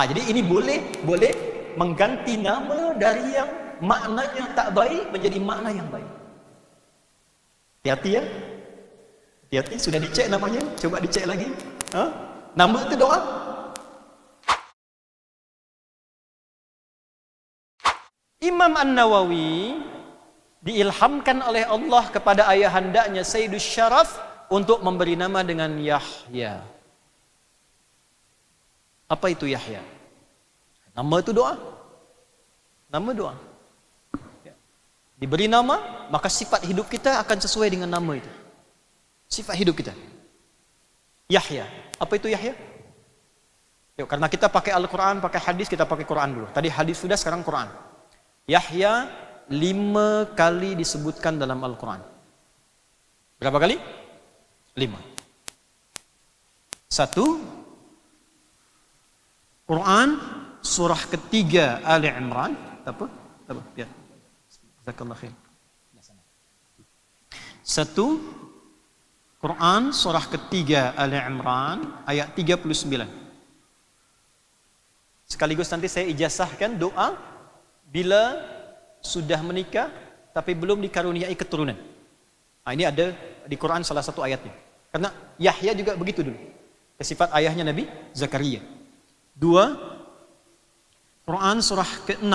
Jadi ini boleh mengganti nama dari yang maknanya tak baik menjadi makna yang baik. Hati-hati ya. Hati-hati, sudah dicek namanya, coba dicek lagi. Nama itu doa. Imam An-Nawawi diilhamkan oleh Allah kepada ayahandanya Sayyidus Syaraf untuk memberi nama dengan Yahya. Apa itu Yahya? Nama itu doa. Nama doa. Diberi nama, maka sifat hidup kita akan sesuai dengan nama itu. Sifat hidup kita. Yahya. Apa itu Yahya? Yuk, karena kita pakai Al-Quran, pakai hadis, kita pakai Quran dulu. Tadi hadis sudah, sekarang Quran. Yahya 5 kali disebutkan dalam Al-Quran. Berapa kali? 5. 1, Quran surah ketiga Ali Imran. Apa? Biar. Jazakallah khair. 1, Quran surah ketiga Ali Imran ayat 39. Sekaligus nanti saya ijazahkan doa bila sudah menikah tapi belum dikaruniai keturunan. Ini ada di Quran salah satu ayatnya. Karena Yahya juga begitu dulu. Sifat ayahnya Nabi Zakaria. 2, Quran surah ke-6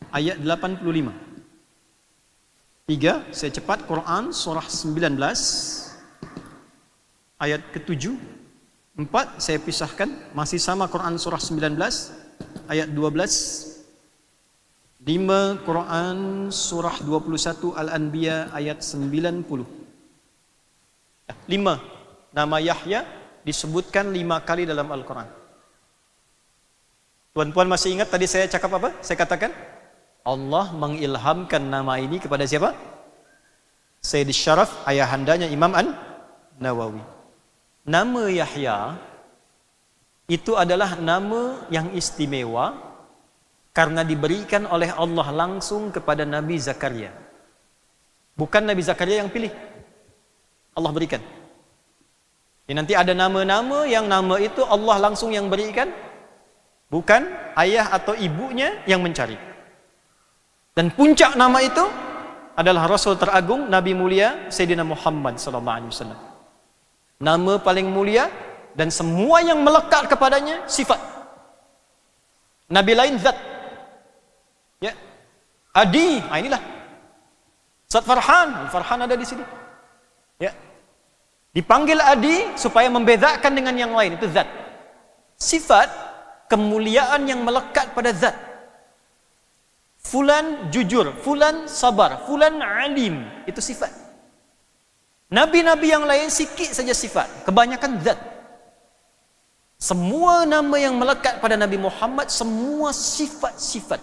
ayat 85. 3, saya cepat, Quran surah 19 ayat ke-7. 4, saya pisahkan, masih sama Quran surah 19 ayat 12. 5, Quran surah 21 Al-Anbiya ayat 90. 5, nama Yahya disebutkan 5 kali dalam Al-Quran. Tuan-puan masih ingat tadi saya cakap apa? Saya katakan Allah mengilhamkan nama ini kepada siapa? Sayyidus Syaraf, ayahandanya Imam An-Nawawi. Nama Yahya itu adalah nama yang istimewa karena diberikan oleh Allah langsung kepada Nabi Zakaria. Bukan Nabi Zakaria yang pilih, Allah berikan. Nanti ada nama-nama yang nama itu Allah langsung yang berikan, bukan ayah atau ibunya yang mencari. Dan puncak nama itu adalah Rasul teragung Nabi mulia Sayyidina Muhammad sallallahu alaihi wasallam. Nama paling mulia dan semua yang melekat kepadanya sifat. Nabi lain zat. Ya. Adi, inilah. Zat Farhan, Farhan ada di sini. Ya. Dipanggil Adi supaya membedakan dengan yang lain, itu zat. Sifat kemuliaan yang melekat pada zat. Fulan jujur, fulan sabar, fulan alim, itu sifat. Nabi-nabi yang lain sikit saja sifat, kebanyakan zat. Semua nama yang melekat pada Nabi Muhammad semua sifat-sifat.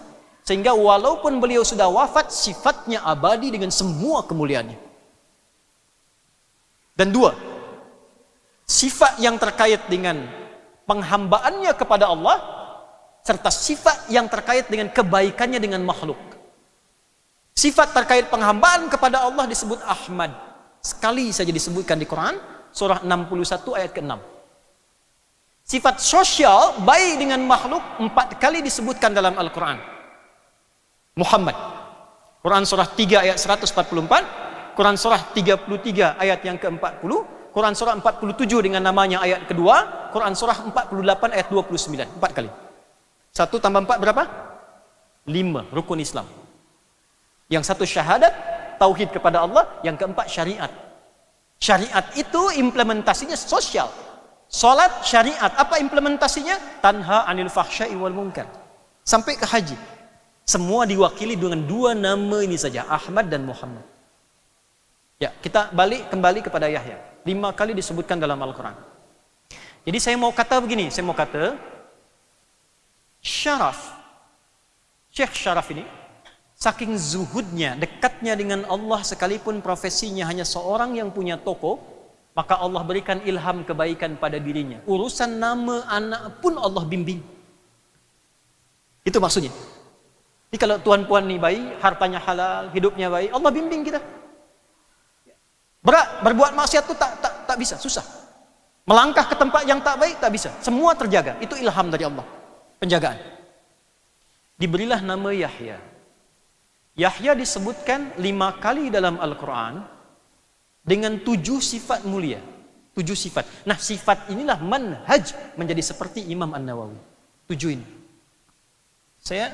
Sehingga walaupun beliau sudah wafat, sifatnya abadi dengan semua kemuliaannya. Dan 2, sifat yang terkait dengan penghambaannya kepada Allah serta sifat yang terkait dengan kebaikannya dengan makhluk. Sifat terkait penghambaan kepada Allah disebut Ahmad. Sekali saja disebutkan di Quran, surah 61 ayat ke-6. Sifat sosial baik dengan makhluk 4 kali disebutkan dalam Al-Quran. Muhammad. Quran surah 3 ayat 144, Quran surah 33 ayat yang ke-40, Quran surah 47 dengan namanya ayat kedua, Quran surah 48 ayat 29. 4 kali. 1 tambah 4 berapa? 5, rukun Islam. Yang 1 syahadat, tauhid kepada Allah. Yang ke-4 syariat. Syariat itu implementasinya sosial. Salat syariat, apa implementasinya? Tanha anil fahsya'i wal munkar. Sampai ke haji. Semua diwakili dengan 2 nama ini saja, Ahmad dan Muhammad. Ya, kita kembali kepada Yahya. 5 kali disebutkan dalam Al-Quran. Jadi saya mau kata begini, Syaraf, Syekh Syaraf ini saking zuhudnya, dekatnya dengan Allah sekalipun profesinya hanya seorang yang punya toko, maka Allah berikan ilham kebaikan pada dirinya. Urusan nama anak pun Allah bimbing. Itu maksudnya. Jadi kalau tuan-puan nih baik, hartanya halal, hidupnya baik, Allah bimbing kita. Berat, berbuat maksiat itu tak bisa, susah. Melangkah ke tempat yang tak baik, tak bisa. Semua terjaga. Itu ilham dari Allah. Penjagaan. Diberilah nama Yahya. Yahya disebutkan 5 kali dalam Al-Quran dengan 7 sifat mulia. 7 sifat. Nah, sifat inilah manhaj menjadi seperti Imam An-Nawawi. 7 ini. Saya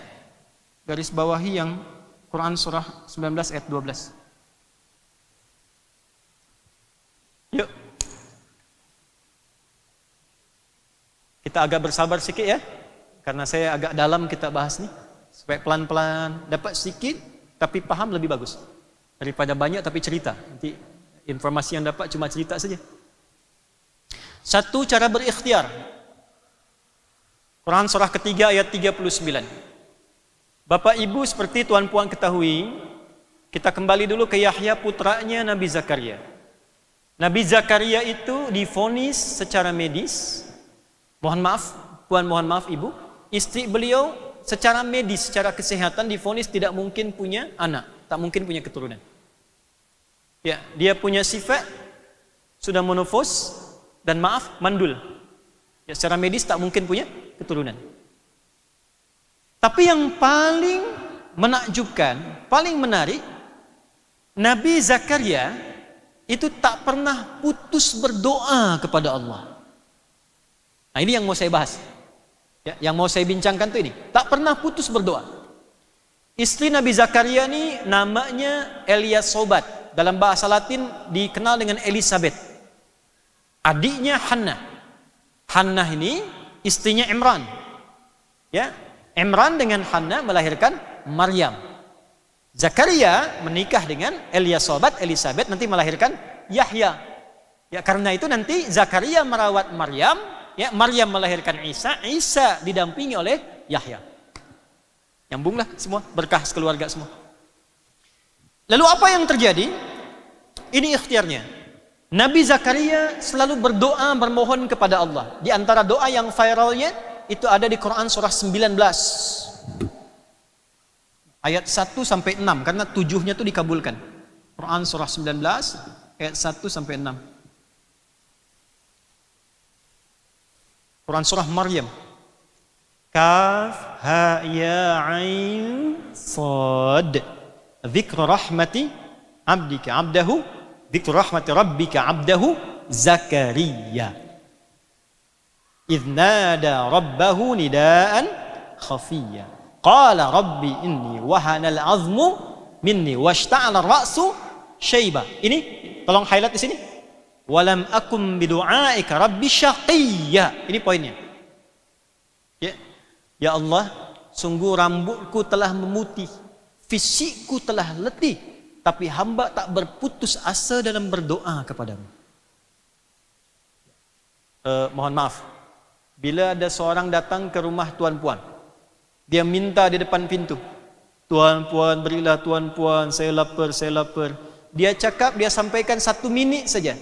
garis bawahi yang Quran surah 19 ayat 12. Yuk. Kita agak bersabar sedikit ya. Karena saya agak dalam kita bahas nih. Supaya pelan-pelan dapat sedikit tapi paham lebih bagus. Daripada banyak tapi cerita. Nanti informasi yang dapat cuma cerita saja. 1, cara berikhtiar. Quran surah ketiga ayat 39. Bapak Ibu seperti Tuan Puan ketahui, kita kembali dulu ke Yahya putranya Nabi Zakaria. Nabi Zakaria itu divonis secara medis. Mohon maaf, Puan mohon maaf Ibu, istri beliau secara medis, secara kesehatan divonis tidak mungkin punya anak, tak mungkin punya keturunan. Ya, dia punya sifat sudah monofos dan maaf mandul. Ya, secara medis tak mungkin punya keturunan. Tapi yang paling menakjubkan, paling menarik, Nabi Zakaria itu tak pernah putus berdoa kepada Allah. Nah, ini yang mau saya bahas. Ya, yang mau saya bincangkan tuh ini. Tak pernah putus berdoa. Istri Nabi Zakaria ini namanya Eliasobat. Dalam bahasa Latin dikenal dengan Elizabeth. Adiknya Hannah. Hannah ini istrinya Imran. Ya, Imran dengan Hannah melahirkan Maryam. Zakaria menikah dengan Eliasobat, Elizabeth nanti melahirkan Yahya. Ya, karena itu nanti Zakaria merawat Maryam, ya, Maryam melahirkan Isa, Isa didampingi oleh Yahya. Nyambunglah semua, berkah sekeluarga semua. Lalu apa yang terjadi? Ini ikhtiarnya. Nabi Zakaria selalu berdoa, bermohon kepada Allah. Di antara doa yang viralnya itu ada di Quran surah 19. Ayat 1 sampai 6 karena 7-nya itu dikabulkan. Quran surah 19 ayat 1 sampai 6. Quran surah Maryam. Kaf ha ya ain sad. Dzikru rahmati abdika abdahu, dzikru rahmati rabbika abdahu Zakaria. Idz nada rabbahu nidaan khafiyya. Qala rabbi inni wahana al-'azmu minni washta'ala ar-ra'su syaiba. Ini tolong highlight di sini. Walam akum bidu'aika rabbi syaqiyya. Ini poinnya. Ya. Ya Allah, sungguh rambutku telah memutih, fisikku telah letih, tapi hamba tak berputus asa dalam berdoa kepadamu. Mohon maaf. Bila ada seorang datang ke rumah Tuan Puan, dia minta di depan pintu, Tuan Puan berilah Tuan Puan, saya lapar, saya lapar. Dia cakap, dia sampaikan 1 minit saja,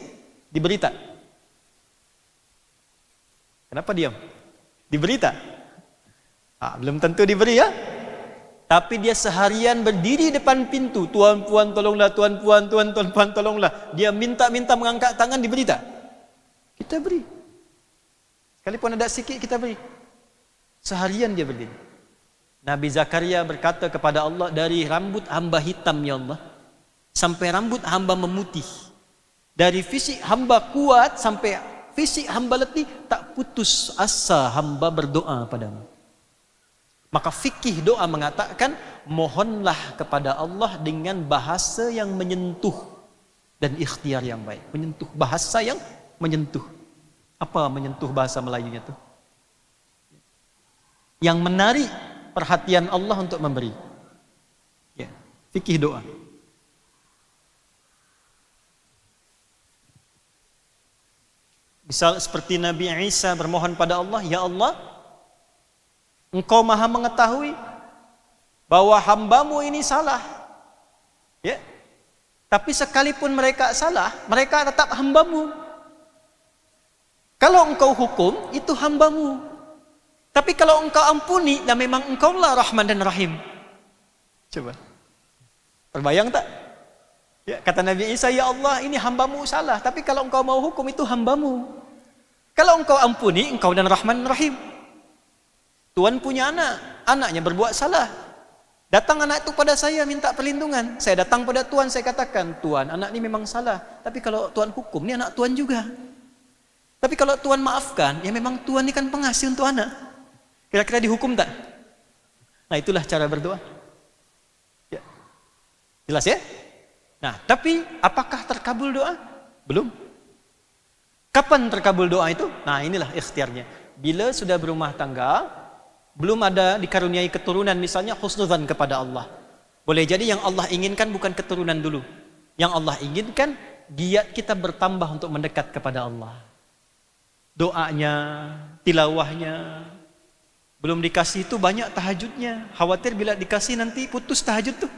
diberi tak? Kenapa diam? Diberi tak? Belum tentu diberi ya. Tapi dia seharian berdiri depan pintu, Tuan Puan tolonglah, Tuan Puan, Tuan Puan tolonglah. Dia minta-minta mengangkat tangan, diberi tak? Kita beri. Sekalipun ada sikit kita beri. Seharian dia berdiri. Nabi Zakaria berkata kepada Allah, dari rambut hamba hitam ya Allah sampai rambut hamba memutih, dari fisik hamba kuat sampai fisik hamba letih, tak putus asa hamba berdoa padamu. Maka fikih doa mengatakan, mohonlah kepada Allah dengan bahasa yang menyentuh dan ikhtiar yang baik. Menyentuh, bahasa yang menyentuh. Apa menyentuh bahasa Melayunya itu? Yang menarik perhatian Allah untuk memberi. Ya, fikih doa. Misal seperti Nabi Isa bermohon pada Allah, ya Allah, Engkau maha mengetahui bahwa hambamu ini salah. Ya. Tapi sekalipun mereka salah, mereka tetap hambamu. Kalau engkau hukum, itu hambamu. Tapi kalau engkau ampuni, dan memang engkaulah Rahman dan Rahim. Coba. Terbayang tak? Ya, kata Nabi Isa, ya Allah, ini hambamu salah. Tapi kalau engkau mau hukum, itu hambamu. Kalau engkau ampuni, engkau dan Rahman Rahim. Tuhan punya anak, anaknya berbuat salah. Datang anak itu pada saya minta perlindungan. Saya datang pada Tuhan, saya katakan, Tuhan, anak ini memang salah. Tapi kalau Tuhan hukum, ini anak Tuhan juga. Tapi kalau Tuhan maafkan, ya memang Tuhan ini kan pengasih untuk anak. Kira-kira dihukum tak? Nah, itulah cara berdoa. Ya. Jelas ya? Nah, tapi apakah terkabul doa? Belum. Kapan terkabul doa itu? Nah, inilah ikhtiarnya. Bila sudah berumah tangga, belum ada dikaruniai keturunan, misalnya husnudzan kepada Allah. Boleh jadi yang Allah inginkan bukan keturunan dulu. Yang Allah inginkan, giat kita bertambah untuk mendekat kepada Allah. Doanya, tilawahnya. Belum dikasih itu banyak tahajudnya. Khawatir bila dikasih nanti putus tahajud tuh.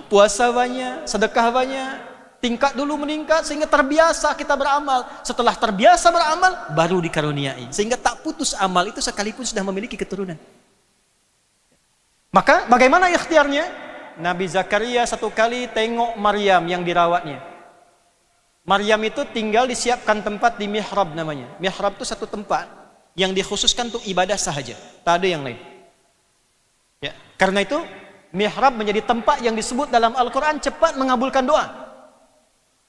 Puasa banyak, sedekah banyak. Tingkat dulu meningkat sehingga terbiasa kita beramal. Setelah terbiasa beramal, baru dikaruniai. Sehingga tak putus amal itu sekalipun sudah memiliki keturunan. Maka bagaimana ikhtiarnya? Nabi Zakaria satu kali tengok Maryam yang dirawatnya. Maryam itu tinggal disiapkan tempat di mihrab namanya. Mihrab itu satu tempat yang dikhususkan untuk ibadah sahaja. Tak ada yang lain. Ya, karena itu mihrab menjadi tempat yang disebut dalam Al-Quran cepat mengabulkan doa.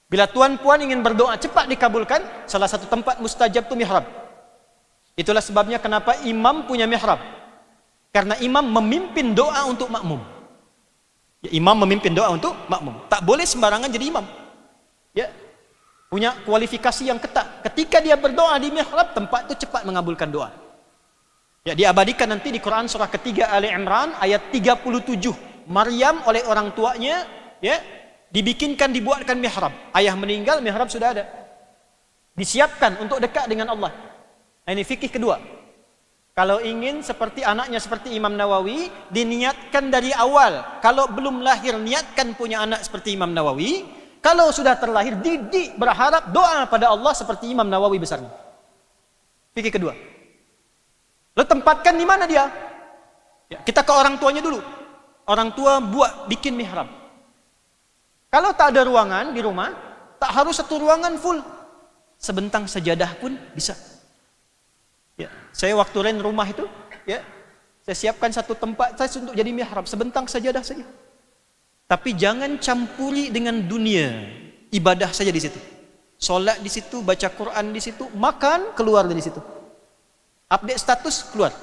Bila tuan puan ingin berdoa cepat dikabulkan, salah satu tempat mustajab itu mihrab. Itulah sebabnya kenapa imam punya mihrab. Karena imam memimpin doa untuk makmum. Ya, imam memimpin doa untuk makmum. Tak boleh sembarangan jadi imam. Ya, punya kualifikasi yang ketat. Ketika dia berdoa di mihrab, tempat itu cepat mengabulkan doa. Ya, diabadikan nanti di Quran surah ketiga Ali Imran ayat 37. Maryam oleh orang tuanya, ya, dibuatkan mihrab. Ayah meninggal, mihrab sudah ada. Disiapkan untuk dekat dengan Allah. Nah, ini fikih kedua. Kalau ingin seperti anaknya seperti Imam Nawawi, diniatkan dari awal. Kalau belum lahir, niatkan punya anak seperti Imam Nawawi. Kalau sudah terlahir, didik berharap doa pada Allah seperti Imam Nawawi besarnya. Fikih kedua. Lalu tempatkan di mana dia? Ya, kita ke orang tuanya dulu. Orang tua bikin mihrab. Kalau tak ada ruangan di rumah, tak harus satu ruangan full. Sebentang sajadah pun bisa. Ya, saya waktu rent rumah itu, ya, saya siapkan satu tempat saya untuk jadi mihrab, sebentang sajadah saja. Tapi jangan campuri dengan dunia. Ibadah saja di situ. Solat di situ, baca Quran di situ, makan keluar dari situ. Update status keluar.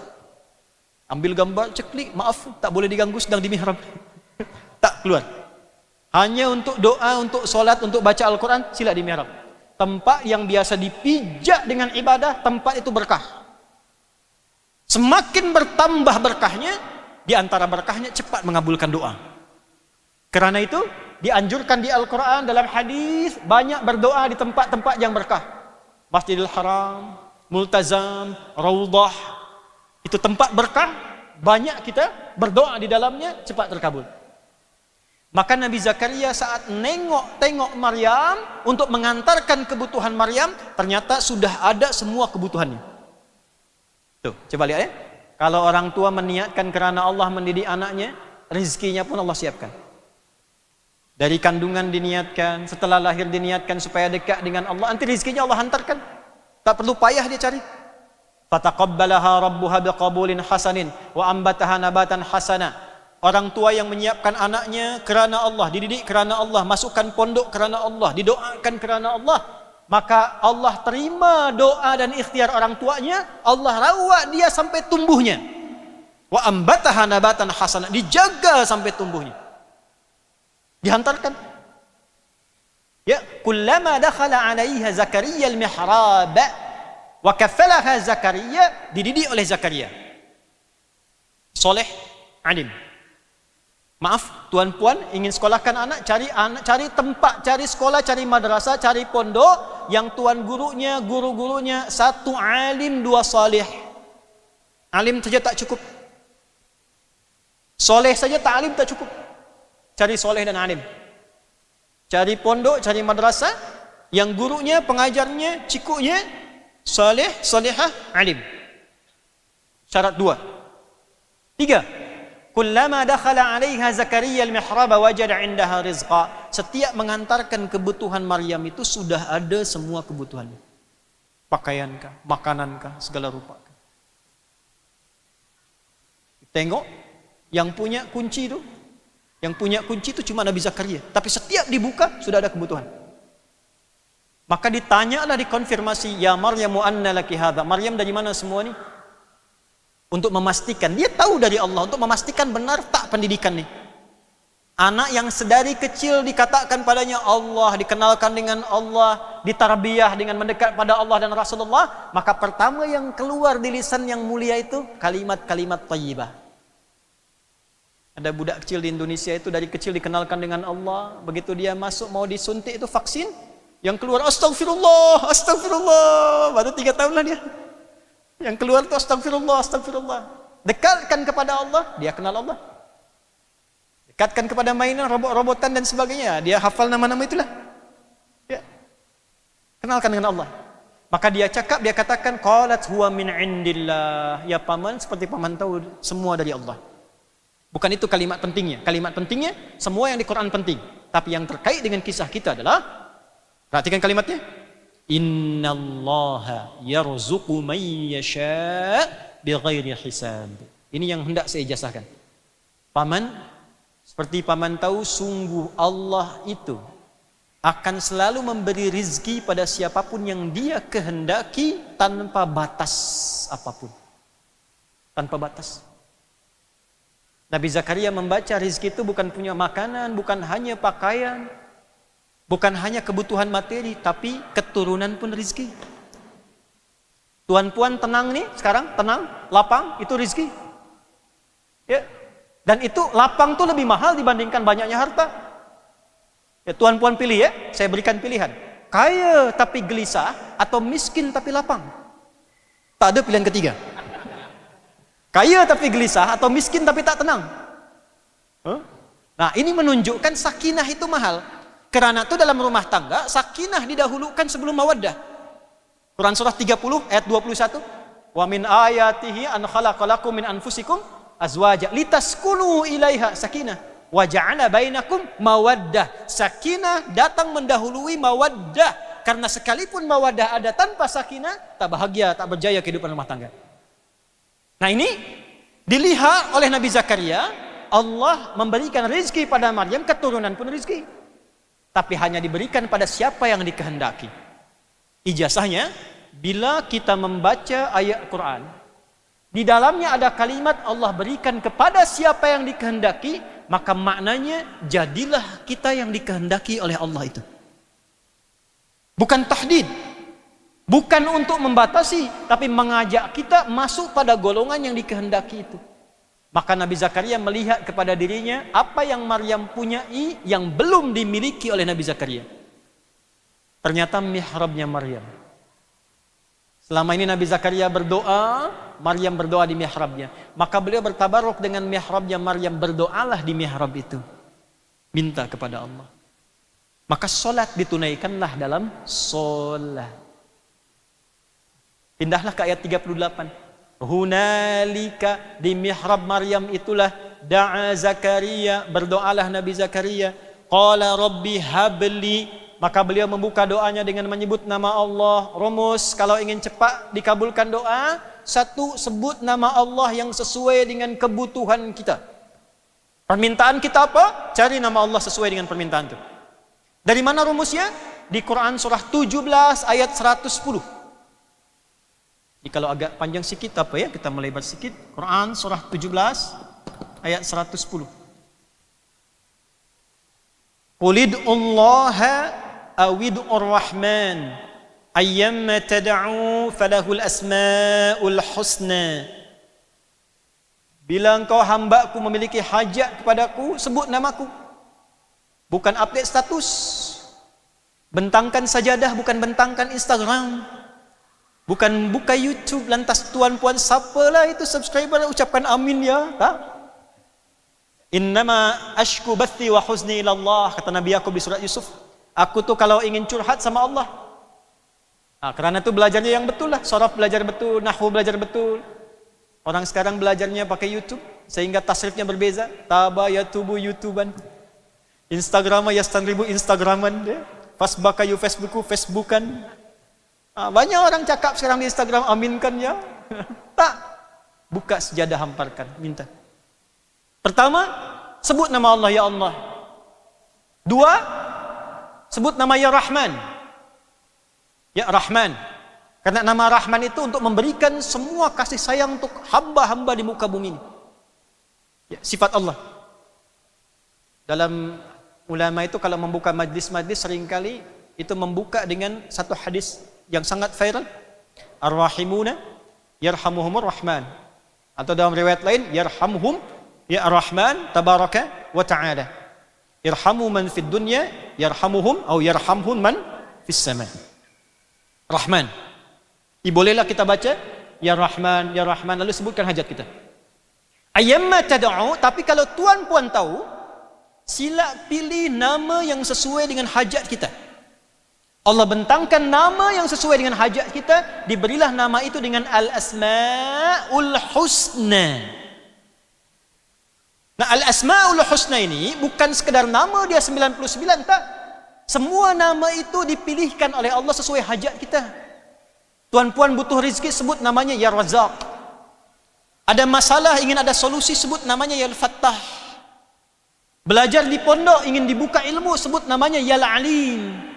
Ambil gambar, ceklik, maaf, tak boleh diganggu sedang di mihrab. Tak keluar. Hanya untuk doa, untuk solat, untuk baca Al-Quran, sila di mihrab. Tempat yang biasa dipijak dengan ibadah, tempat itu berkah. Semakin bertambah berkahnya, di antara berkahnya cepat mengabulkan doa. Karena itu, dianjurkan di Al-Quran, dalam hadis banyak berdoa di tempat-tempat yang berkah. Masjidil Haram, Multazam, Raudhah. Itu tempat berkah, banyak kita berdoa di dalamnya, cepat terkabul. Maka Nabi Zakaria saat tengok Maryam untuk mengantarkan kebutuhan Maryam, ternyata sudah ada semua kebutuhannya. Tuh, coba lihat ya. Kalau orang tua meniatkan kerana Allah mendidik anaknya, rezekinya pun Allah siapkan. Dari kandungan diniatkan, setelah lahir diniatkan supaya dekat dengan Allah, nanti rezekinya Allah hantarkan. Tak perlu payah dia cari. Fataqabbalaha rabbuha biqabulin hasanin wa ambataha nabatan hasana. Orang tua yang menyiapkan anaknya kerana Allah, dididik kerana Allah, masukkan pondok kerana Allah, didoakan kerana Allah, maka Allah terima doa dan ikhtiar orang tuanya, Allah rawat dia sampai tumbuhnya. Wa ambataha nabatan hasana, dijaga sampai tumbuhnya. Dihantarkan. Ya, kullama dakhala 'alaiha Zakaria al-mihrab wa kaffalaha Zakaria, dididik oleh Zakaria. Soleh, alim. Maaf, tuan-puan ingin sekolahkan anak, cari tempat, cari sekolah, cari madrasah, cari pondok yang tuan gurunya, guru-gurunya satu alim, dua salih. Alim saja tak cukup. Soleh saja tak alim tak cukup. Cari soleh dan alim. Cari pondok, cari madrasah yang gurunya, pengajarnya, cikuknya saleh, salihah, alim. Syarat 2. 3. Kullama dakhala 'alaiha Zakaria al-mihrab wajada 'indaha rizqa. Setiap mengantarkan kebutuhan Maryam itu sudah ada semua kebutuhannya. Pakaiankah, makanankah, segala rupa. Tengok, yang punya kunci itu cuma Nabi Zakaria. Tapi setiap dibuka sudah ada kebutuhan. Maka ditanyalah, dikonfirmasi, ya Maryam anna laki hadza. Maryam dari mana semua ini? Untuk memastikan, dia tahu dari Allah, untuk memastikan benar tak pendidikan nih. Anak yang sedari kecil dikatakan padanya Allah, dikenalkan dengan Allah, ditarbiyah dengan mendekat pada Allah dan Rasulullah, maka pertama yang keluar di lisan yang mulia itu kalimat-kalimat thayyibah. Ada budak kecil di Indonesia itu dari kecil dikenalkan dengan Allah, begitu dia masuk mau disuntik itu vaksin, yang keluar astagfirullah, astagfirullah, baru 3 tahun lah dia. Yang keluar itu astagfirullah, astagfirullah. Dekatkan kepada Allah, dia kenal Allah. Dekatkan kepada mainan, robot-robotan dan sebagainya, dia hafal nama-nama itulah. Ya. Kenalkan dengan Allah. Maka dia katakan qalat huwa min indillah. Ya paman, seperti paman tahu semua dari Allah. Bukan itu kalimat pentingnya. Kalimat pentingnya semua yang di Quran penting. Tapi yang terkait dengan kisah kita adalah, perhatikan kalimatnya, innallaha yarzuqu man yasha' bighairi hisab. Ini yang hendak saya ijazahkan. Paman, seperti paman tahu, sungguh Allah itu akan selalu memberi rizki pada siapapun yang dia kehendaki tanpa batas apapun. Tanpa batas. Nabi Zakaria membaca rizki itu bukan punya makanan, bukan hanya pakaian, bukan hanya kebutuhan materi, tapi keturunan pun rizki. Tuan-puan tenang nih sekarang, tenang, lapang, itu rizki. Ya. Dan itu lapang tuh lebih mahal dibandingkan banyaknya harta. Ya, tuan-puan pilih ya, saya berikan pilihan. Kaya tapi gelisah atau miskin tapi lapang. Tak ada pilihan ketiga. Kaya tapi gelisah atau miskin tapi tak tenang. Nah, ini menunjukkan sakinah itu mahal. Karena itu dalam rumah tangga sakinah didahulukan sebelum mawaddah. Quran surah 30 ayat 21. Wa min ayatihi an khalaqalakum min anfusikum azwaja litaskunu ilaiha sakinah wa ja'ala bainakum mawaddah. Sakinah datang mendahului mawaddah, karena sekalipun mawaddah ada tanpa sakinah, tak bahagia, tak berjaya kehidupan rumah tangga. Nah, ini dilihat oleh Nabi Zakaria, Allah memberikan rezeki pada Maryam, keturunan pun rezeki. Tapi hanya diberikan pada siapa yang dikehendaki. Ijazahnya, bila kita membaca ayat Quran, di dalamnya ada kalimat Allah berikan kepada siapa yang dikehendaki, maka maknanya jadilah kita yang dikehendaki oleh Allah itu. Bukan tahdid, bukan untuk membatasi, tapi mengajak kita masuk pada golongan yang dikehendaki itu. Maka Nabi Zakaria melihat kepada dirinya apa yang Maryam punyai yang belum dimiliki oleh Nabi Zakaria. Ternyata mihrabnya Maryam. Selama ini Nabi Zakaria berdoa, Maryam berdoa di mihrabnya. Maka beliau bertabaruk dengan mihrabnya Maryam, berdoalah di mihrab itu. Minta kepada Allah. Maka solat ditunaikanlah dalam solat. Pindahlah ke ayat 38. Hunalika, di mihrab Maryam itulah da'a Zakaria, berdoalah Nabi Zakaria. Qala rabbi habli, maka beliau membuka doanya dengan menyebut nama Allah. Rumus kalau ingin cepat dikabulkan doa, satu, sebut nama Allah yang sesuai dengan kebutuhan kita. Permintaan kita apa? Cari nama Allah sesuai dengan permintaan itu. Dari mana rumusnya? Di Quran surah 17 ayat 110. Jadi kalau agak panjang sikit apa ya, kita melebar sikit. Quran surah 17 ayat 110. Qulid'ullaha awid'ur rahman ayyamma tad'u falahul asma'ul husna. Bila engkau hambaku memiliki hajat kepadaku, sebut namaku. Bukan update status. Bentangkan sajadah, bukan bentangkan Instagram. Bukan buka YouTube lantas tuan-puan siapalah itu subscriber ucapkan amin ya, tak? Innama ashku bathi wa huzni ila Allah, kata Nabi Yakub di surat Yusuf. Aku tuh kalau ingin curhat sama Allah. Nah, karena itu belajarnya yang betul lah, sharaf belajar betul, nahwu belajar betul. Orang sekarang belajarnya pakai YouTube sehingga tasrifnya berbeza. Taba yatubu YouTuban. Instagram yastan ribu Instagraman, Facebooku Facebookan. Banyak orang cakap sekarang di Instagram, aminkan ya. Tak. Buka sejadah, hamparkan, minta. Pertama, sebut nama Allah, ya Allah. Dua, sebut nama ya Rahman. Ya Rahman. Karena nama Rahman itu untuk memberikan semua kasih sayang untuk hamba-hamba di muka bumi ini. Ya, sifat Allah. Dalam ulama itu kalau membuka majlis-majlis seringkali itu membuka dengan satu hadis yang sangat viral. Ar-Rahimuna yarhamuhumur Rahman. Atau dalam riwayat lain, yarhamhum ya Ar-Rahman tabaraka wa ta'ala. Irhamu man fid dunya yarhamuhum atau yarhamhum man fis sama. Rahman. Bolehlah kita baca ya Rahman lalu sebutkan hajat kita. Ayyamma tad'u, tapi kalau tuan puan tahu, sila pilih nama yang sesuai dengan hajat kita. Allah bentangkan nama yang sesuai dengan hajat kita, diberilah nama itu dengan Al-Asma'ul Husna. Nah, Al-Asma'ul Husna ini bukan sekedar nama dia 99, tak. Semua nama itu dipilihkan oleh Allah sesuai hajat kita. Tuan-puan butuh rezeki, sebut namanya Ya Razak. Ada masalah, ingin ada solusi, sebut namanya Ya Al-Fattah. Belajar di pondok, ingin dibuka ilmu, sebut namanya Ya Al-Alim.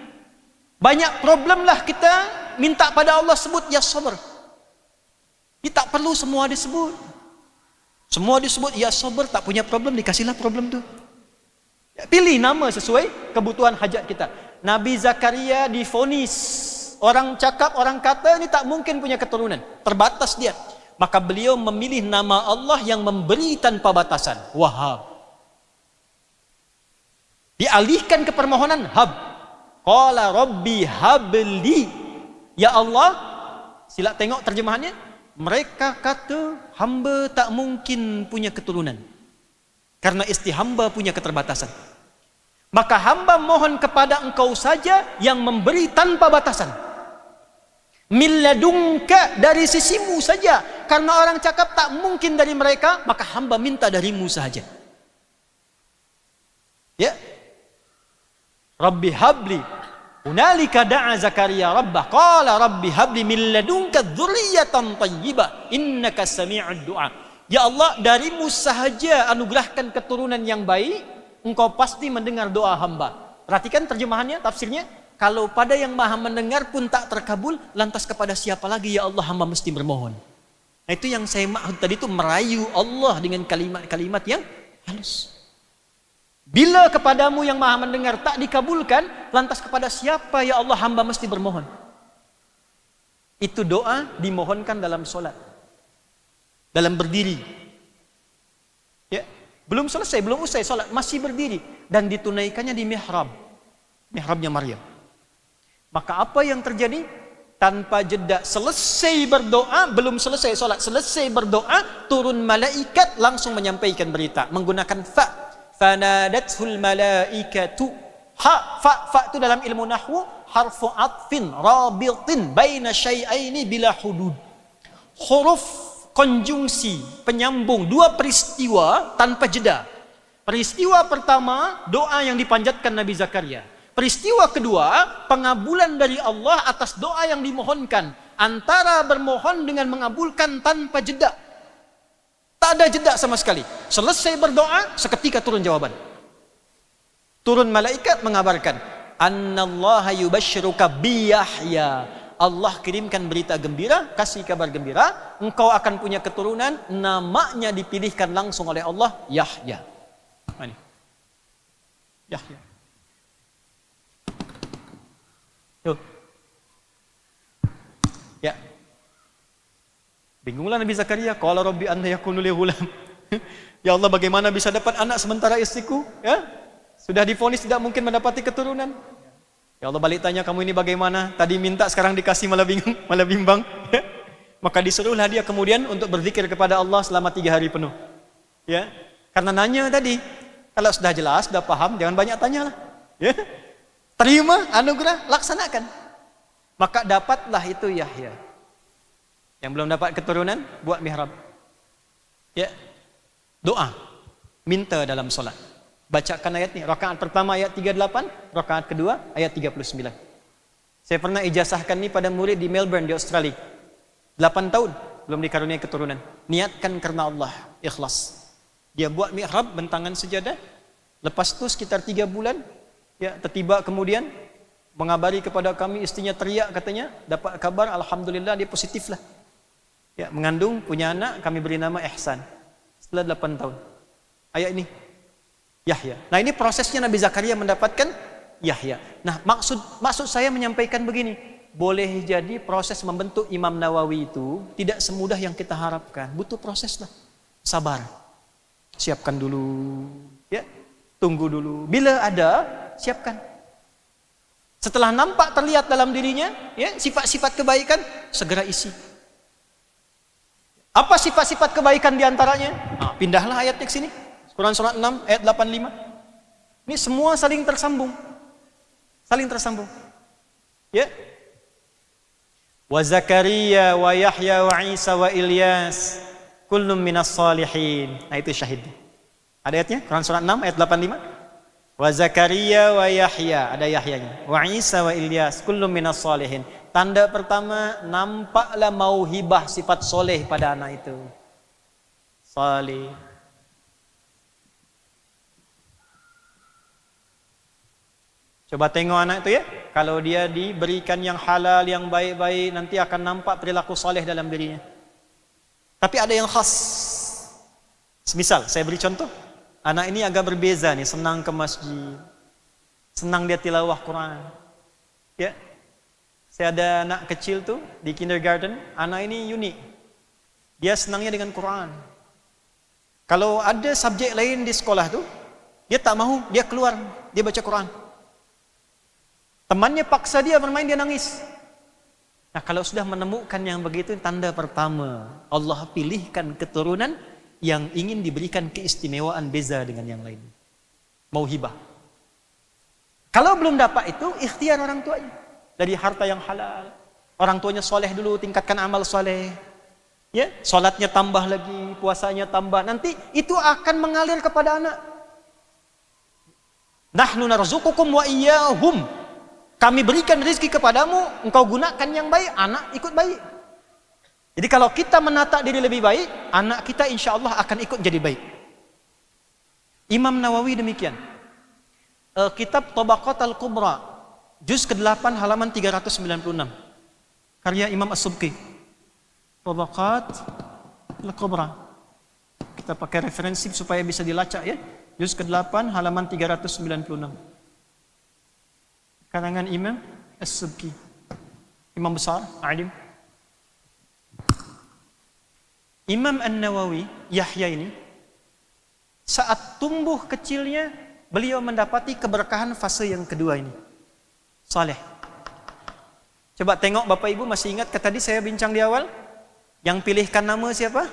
Banyak problem lah kita minta pada Allah, sebut ya sabar. Kita tak perlu semua disebut. Semua disebut ya sabar, tak punya problem, dikasihlah problem tu. Ya, pilih nama sesuai kebutuhan hajat kita. Nabi Zakaria divonis, orang cakap, orang kata ini tak mungkin punya keturunan, terbatas dia. Maka beliau memilih nama Allah yang memberi tanpa batasan, Wahhab. Dialihkan ke permohonan Hab. Qala Rabbi habli. Ya Allah, sila tengok terjemahannya. Mereka kata hamba tak mungkin punya keturunan, karena hamba punya keterbatasan. Maka hamba mohon kepada engkau saja yang memberi tanpa batasan. Min ladunka, dari sisimu saja. Karena orang cakap tak mungkin dari mereka, maka hamba minta darimu saja. Ya. Rabbi habli. Hunalika da'a Zakaria rabbah qala rabbi habli min ladunka dzurriyyatan thayyibah innaka sami'ud du'a. Ya Allah, darimu sahaja anugerahkan keturunan yang baik, engkau pasti mendengar doa hamba. Perhatikan terjemahannya, tafsirnya. Kalau pada yang maha mendengar pun tak terkabul, lantas kepada siapa lagi ya Allah hamba mesti bermohon. Nah, itu yang saya maksud tadi, itu merayu Allah dengan kalimat-kalimat yang halus. Bila kepadamu yang maha mendengar tak dikabulkan, lantas kepada siapa ya Allah hamba mesti bermohon. Itu doa dimohonkan dalam solat, dalam berdiri. Ya, belum selesai, belum usai solat, masih berdiri, dan ditunaikannya di mihrabnya Maryam. Maka apa yang terjadi? Tanpa jeda, selesai berdoa, belum selesai solat, selesai berdoa, turun malaikat langsung menyampaikan berita menggunakan fa. Fanadathul malaikatu. Fa itu dalam ilmu nahwu harfu atfin rabitin baina syai'aini bila hudud. Huruf konjungsi penyambung dua peristiwa tanpa jeda. Peristiwa pertama, doa yang dipanjatkan Nabi Zakaria. Peristiwa kedua, pengabulan dari Allah atas doa yang dimohonkan. Antara bermohon dengan mengabulkan tanpa jeda. Tak ada jeda sama sekali. Selesai berdoa, seketika turun jawaban. Turun malaikat mengabarkan, annallaha yubashshiruka bi Yahya. Allah kirimkan berita gembira, kasih kabar gembira, engkau akan punya keturunan, namanya dipilihkan langsung oleh Allah, Yahya. Ini. Yahya. Tuh. Ya. Bingunglah Nabi Zakaria, qala rabbi anna yakunu li ghulam. Ya Allah, bagaimana bisa dapat anak sementara istriku, ya? Sudah divonis tidak mungkin mendapati keturunan. Ya Allah, balik tanya, kamu ini bagaimana? Tadi minta, sekarang dikasih, malah bingung, malah bimbang. Maka disuruhlah dia kemudian untuk berzikir kepada Allah selama 3 hari penuh. Ya, karena nanya tadi, kalau sudah jelas, sudah paham, jangan banyak tanya lah. Ya, terima anugerah, laksanakan. Maka dapatlah itu Yahya. Yang belum dapat keturunan, buat mihrab. Ya, doa, minta dalam solat. Bacakan ayat ini, rakaat pertama ayat 38, rakaat kedua ayat 39. Saya pernah ijazahkan ini pada murid di Melbourne di Australia. 8 tahun belum dikaruniai keturunan. Niatkan karena Allah, ikhlas. Dia buat mihrab, bentangan sejadah. Lepas itu sekitar 3 bulan, ya tiba kemudian mengabari kepada kami, istrinya teriak katanya, dapat kabar alhamdulillah dia positif lah. Ya, mengandung, punya anak, kami beri nama Ihsan. Setelah 8 tahun. Ayat ini Yahya. Nah, ini prosesnya Nabi Zakaria mendapatkan Yahya. Nah, maksud saya menyampaikan begini, boleh jadi proses membentuk Imam Nawawi itu tidak semudah yang kita harapkan. Butuh proses lah. Sabar. Siapkan dulu, ya. Tunggu dulu. Bila ada, siapkan. Setelah nampak terlihat dalam dirinya, ya, sifat-sifat kebaikan, segera isi. Apa sifat-sifat kebaikan diantaranya? Nah, pindahlah ayatnya ke sini. Quran surat 6 ayat 85. Ini semua saling tersambung. Saling tersambung. Ya. Wa Zakaria wa Yahya wa Isa wa Ilyas kullum minas salihin. Nah, itu syahid. Ada ayatnya? Quran surat 6 ayat 85. Wa Zakaria wa Yahya, ada Yahyanya. Wa Isa wa Ilyas kullum minas salihin. Tanda pertama, nampaklah mauhibah sifat soleh pada anak itu. Salih. Coba tengok anak itu ya. Kalau dia diberikan yang halal, yang baik-baik, nanti akan nampak perilaku soleh dalam dirinya. Tapi ada yang khas. Semisal, saya beri contoh. Anak ini agak berbeza nih, senang ke masjid. Senang dia tilawah Quran. Ya. Saya ada anak kecil tuh di kindergarten, anak ini unik. Dia senangnya dengan Quran. Kalau ada subjek lain di sekolah tuh, dia tak mahu, dia keluar, dia baca Quran. Temannya paksa dia bermain, dia nangis. Nah, kalau sudah menemukan yang begitu, tanda pertama, Allah pilihkan keturunan yang ingin diberikan keistimewaan beza dengan yang lain. Mauhibah. Kalau belum dapat itu, ikhtiar orang tuanya. Dari harta yang halal. Orang tuanya soleh dulu, tingkatkan amal soleh. Ya, solatnya tambah lagi, puasanya tambah. Nanti itu akan mengalir kepada anak. Nahnu narzuqukum wa iyyahum. Kami berikan rezeki kepadamu, engkau gunakan yang baik, anak ikut baik. Jadi kalau kita menata diri lebih baik, anak kita insya Allah akan ikut jadi baik. Imam Nawawi demikian. Kitab Tabaqat Al-Kubra, juz ke-8 halaman 396. Karya Imam As-Subki. Tabaqat Al-Kubra. Kita pakai referensi supaya bisa dilacak ya. Juz ke-8 halaman 396. Karangan Imam As-Subki. Imam besar, alim. Imam An-Nawawi, Yahya ini, saat tumbuh kecilnya, beliau mendapati keberkahan fase yang kedua ini. Saleh. Coba tengok Bapak Ibu, masih ingat ke tadi saya bincang di awal? Yang pilihkan nama siapa?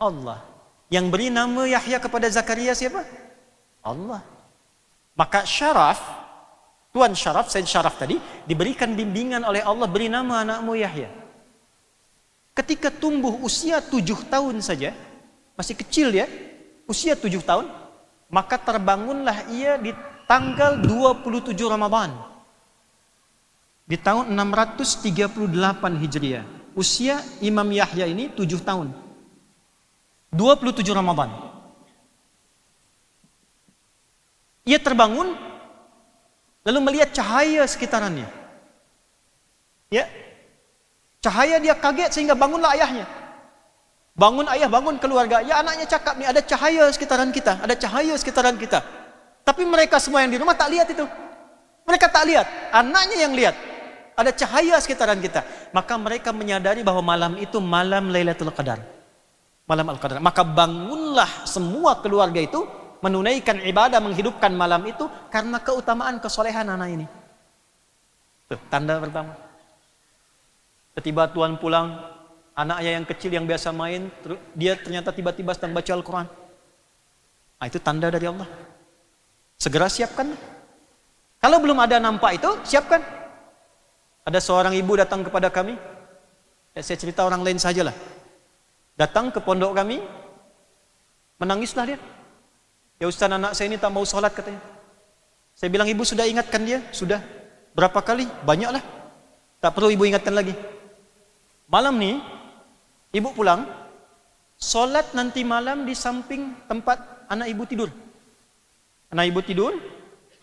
Allah. Yang beri nama Yahya kepada Zakaria siapa? Allah. Maka Syaraf, Tuan Syaraf, Said Syaraf tadi, diberikan bimbingan oleh Allah, beri nama anakmu Yahya. Ketika tumbuh usia 7 tahun saja, masih kecil ya, usia 7 tahun, maka terbangunlah ia di tanggal 27 Ramadan di tahun 638 Hijriah. Usia Imam Yahya ini 7 tahun. 27 Ramadan. Ia terbangun lalu melihat cahaya sekitarannya. Ya. Cahaya, dia kaget sehingga bangunlah ayahnya. Bangun ayah, bangun keluarga. Ya, anaknya cakap nih, ada cahaya sekitaran kita, ada cahaya sekitaran kita. Tapi mereka semua yang di rumah tak lihat itu. Mereka tak lihat, anaknya yang lihat. Ada cahaya sekitaran kita. Maka mereka menyadari bahwa malam itu malam Lailatul Qadar. Malam Al-Qadar. Maka bangunlah semua keluarga itu menunaikan ibadah, menghidupkan malam itu karena keutamaan kesolehan anak ini. Tuh, tanda pertama. Tiba Tuhan pulang, anaknya yang kecil yang biasa main, dia ternyata tiba-tiba sedang baca Al-Quran. Nah, itu tanda dari Allah. Segera siapkan. Kalau belum ada nampak itu, siapkan. Ada seorang ibu datang kepada kami, ya, saya cerita orang lain sajalah. Datang ke pondok kami, menangislah dia. Ya Ustaz, anak saya ini tak mau sholat katanya. Saya bilang, ibu sudah ingatkan dia? Sudah. Berapa kali? Banyak lah. Tak perlu ibu ingatkan lagi. Malam nih, ibu pulang, solat nanti malam di samping tempat anak ibu tidur. Anak ibu tidur,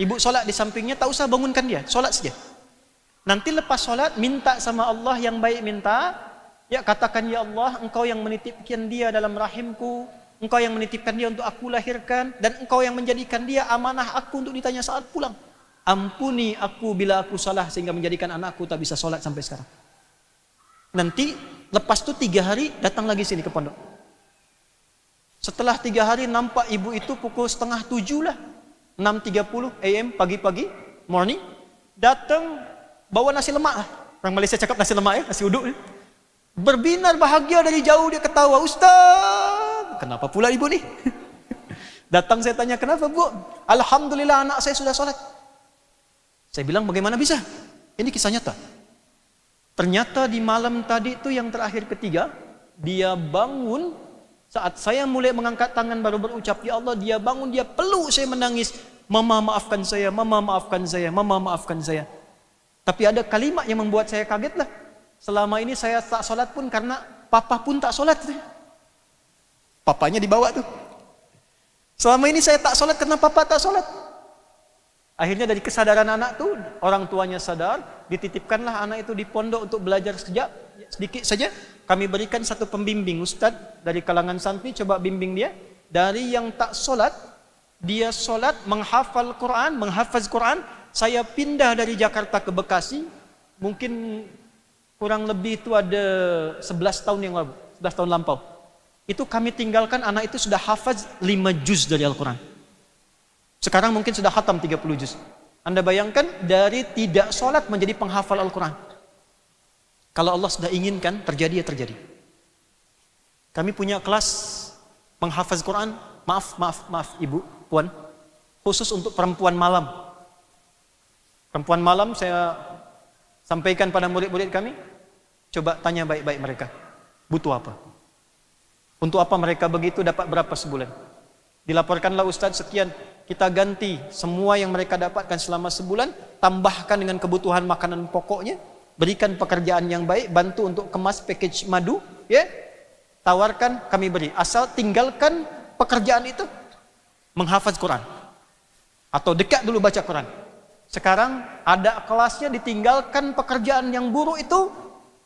ibu solat di sampingnya, tak usah bangunkan dia, solat saja. Nanti lepas solat, minta sama Allah yang baik minta, ya katakan, ya Allah, engkau yang menitipkan dia dalam rahimku, engkau yang menitipkan dia untuk aku lahirkan, dan engkau yang menjadikan dia amanah aku untuk ditanya saat pulang. Ampuni aku bila aku salah sehingga menjadikan anakku tak bisa solat sampai sekarang. Nanti lepas itu 3 hari datang lagi sini ke pondok. Setelah 3 hari nampak ibu itu pukul 6:30 lah, 6:30 AM pagi-pagi morning, datang bawa nasi lemak lah. Orang Malaysia cakap nasi lemak ya, nasi uduk ya. Berbinar bahagia dari jauh, dia ketawa, Ustaz, kenapa pula ibu nih? Datang saya tanya, kenapa bu? Alhamdulillah anak saya sudah sholat. Saya bilang, bagaimana bisa? Ini kisah nyata. Ternyata di malam tadi itu yang terakhir ketiga, dia bangun saat saya mulai mengangkat tangan baru berucap, ya Allah, dia bangun, dia peluk saya menangis. Mama maafkan saya, mama maafkan saya, mama maafkan saya. Tapi ada kalimat yang membuat saya kaget lah. Selama ini saya tak solat pun karena papa pun tak solat. Papanya dibawa tuh. Selama ini saya tak solat karena papa tak solat. Akhirnya dari kesadaran anak tuh, orang tuanya sadar, dititipkanlah anak itu di pondok untuk belajar sedikit saja. Kami berikan satu pembimbing ustaz dari kalangan santri, coba bimbing dia. Dari yang tak solat, dia solat, menghafal Quran, menghafaz Quran. Saya pindah dari Jakarta ke Bekasi, mungkin kurang lebih itu ada 11 tahun yang lalu, 11 tahun lampau. Itu kami tinggalkan anak itu sudah hafaz 5 juz dari Al-Quran. Sekarang mungkin sudah khatam 30 juz. Anda bayangkan dari tidak sholat menjadi penghafal Al-Quran. Kalau Allah sudah inginkan, terjadi ya terjadi. Kami punya kelas menghafaz Quran, maaf ibu, puan, khusus untuk perempuan malam. Perempuan malam saya sampaikan pada murid-murid kami, coba tanya baik-baik mereka, butuh apa? Untuk apa mereka begitu, dapat berapa sebulan? Dilaporkanlah Ustaz sekian, kita ganti semua yang mereka dapatkan selama sebulan, tambahkan dengan kebutuhan makanan pokoknya, berikan pekerjaan yang baik, bantu untuk kemas package madu, ya, tawarkan, kami beri. Asal tinggalkan pekerjaan itu, menghafaz Quran. Atau dekat dulu baca Quran. Sekarang ada kelasnya, ditinggalkan pekerjaan yang buruk itu,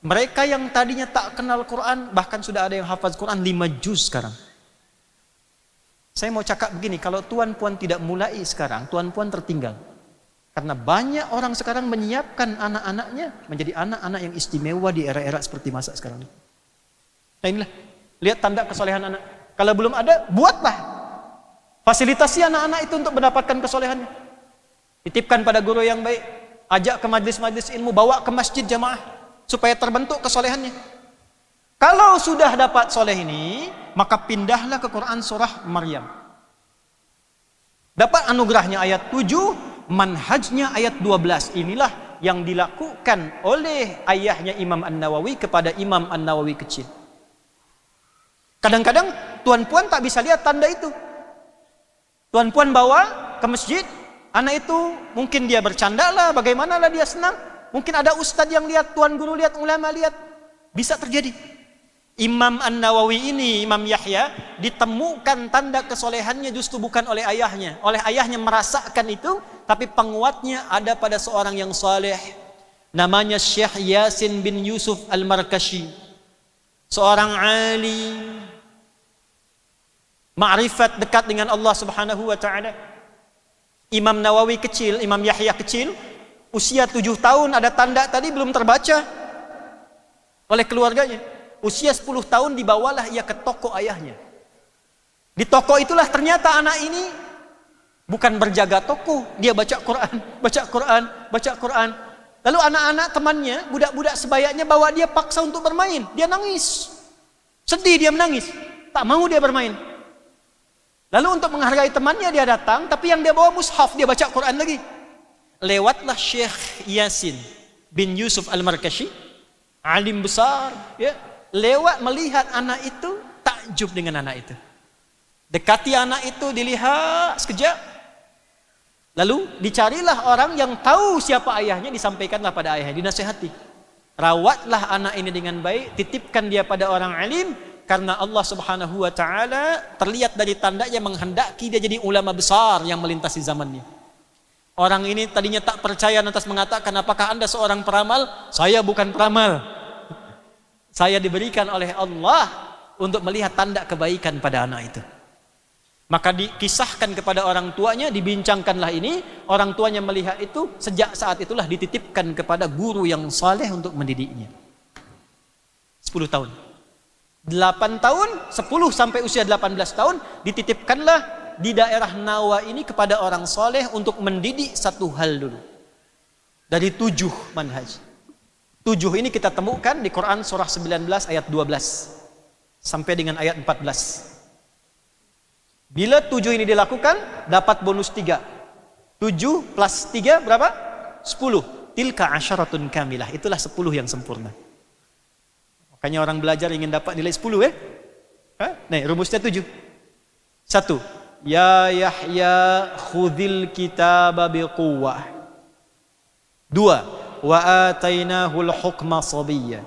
mereka yang tadinya tak kenal Quran, bahkan sudah ada yang hafaz Quran 5 juz sekarang. Saya mau cakap begini, kalau tuan-puan tidak mulai sekarang, tuan-puan tertinggal. Karena banyak orang sekarang menyiapkan anak-anaknya menjadi anak-anak yang istimewa di era-era seperti masa sekarang ini. Nah inilah, lihat tanda kesolehan anak. Kalau belum ada, buatlah. Fasilitasi anak-anak itu untuk mendapatkan kesolehannya. Titipkan pada guru yang baik, ajak ke majlis-majlis ilmu, bawa ke masjid jamaah, supaya terbentuk kesolehannya. Kalau sudah dapat soleh ini, maka pindahlah ke Quran surah Maryam. Dapat anugerahnya ayat 7, manhajnya ayat 12. Inilah yang dilakukan oleh ayahnya Imam An-Nawawi kepada Imam An-Nawawi kecil. Kadang-kadang tuan-puan tak bisa lihat tanda itu. Tuan-puan bawa ke masjid, anak itu mungkin dia bercanda lah, bagaimana lah dia senang. Mungkin ada ustadz yang lihat, tuan guru lihat, ulama lihat. Bisa terjadi. Imam An-Nawawi ini, Imam Yahya, ditemukan tanda kesolehannya justru bukan oleh ayahnya. Oleh ayahnya merasakan itu, tapi penguatnya ada pada seorang yang saleh. Namanya Syekh Yasin bin Yusuf Al-Markashi. Seorang alim, ma'rifat dekat dengan Allah Subhanahu wa ta'ala. Imam Nawawi kecil, Imam Yahya kecil, usia 7 tahun, ada tanda tadi belum terbaca oleh keluarganya. Usia 10 tahun dibawalah ia ke toko ayahnya. Di toko itulah ternyata anak ini bukan berjaga toko, dia baca Quran, baca Quran, baca Quran. Lalu anak-anak temannya, budak-budak sebayanya bawa dia paksa untuk bermain. Dia nangis. Sedih dia menangis. Tak mau dia bermain. Lalu untuk menghargai temannya dia datang, tapi yang dia bawa mushaf, dia baca Quran lagi. Lewatlah Syekh Yasin bin Yusuf Al-Markashi, alim besar, ya. Lewat melihat anak itu, takjub dengan anak itu. Dekati anak itu, dilihat sekejap. Lalu dicarilah orang yang tahu siapa ayahnya, disampaikanlah pada ayahnya, dinasihati. Rawatlah anak ini dengan baik, titipkan dia pada orang alim, karena Allah Subhanahu wa taala terlihat dari tandanya menghendaki dia jadi ulama besar yang melintasi zamannya. Orang ini tadinya tak percaya, lantas mengatakan, apakah Anda seorang peramal? Saya bukan peramal. Saya diberikan oleh Allah untuk melihat tanda kebaikan pada anak itu. Maka dikisahkan kepada orang tuanya, dibincangkanlah ini, orang tuanya melihat itu, sejak saat itulah dititipkan kepada guru yang saleh untuk mendidiknya. 10 tahun. 8 tahun, 10 sampai usia 18 tahun, dititipkanlah di daerah Nawa ini kepada orang saleh untuk mendidik satu hal dulu. Dari 7 manhaj. 7 ini kita temukan di Quran surah 19 ayat 12 sampai dengan ayat 14. Bila 7 ini dilakukan, dapat bonus 3. 7 plus 3 berapa? 10. Tilka asyaratun kamilah. Itulah 10 yang sempurna. Makanya orang belajar ingin dapat nilai 10 ya? Nih, rumusnya 7. 1. Ya Yahya khudhil kitaba biquwwah. 2. Wa atainahul hukma sabiyya.